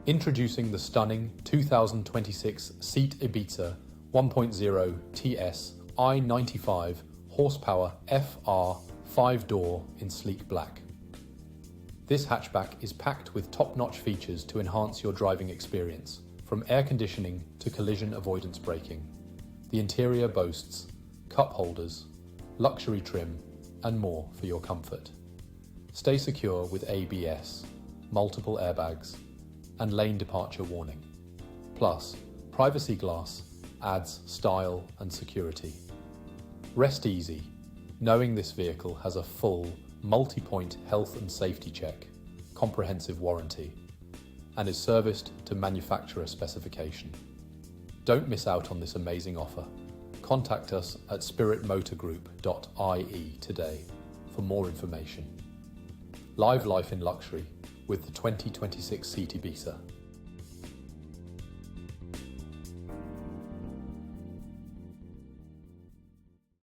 Introducing the stunning 2026 Seat Ibiza 1.0 TS I95 horsepower FR 5-door in sleek black. This hatchback is packed with top-notch features to enhance your driving experience, from air conditioning to collision avoidance braking. The interior boasts cup holders, luxury trim, and more for your comfort. Stay secure with ABS, multiple airbags, and lane departure warning. Plus, privacy glass adds style and security. Rest easy, knowing this vehicle has a full, multi-point health and safety check, comprehensive warranty, and is serviced to manufacturer specification. Don't miss out on this amazing offer. Contact us at spiritmotorgroup.ie today for more information. Live life in luxury with the 2026 Seat Ibiza.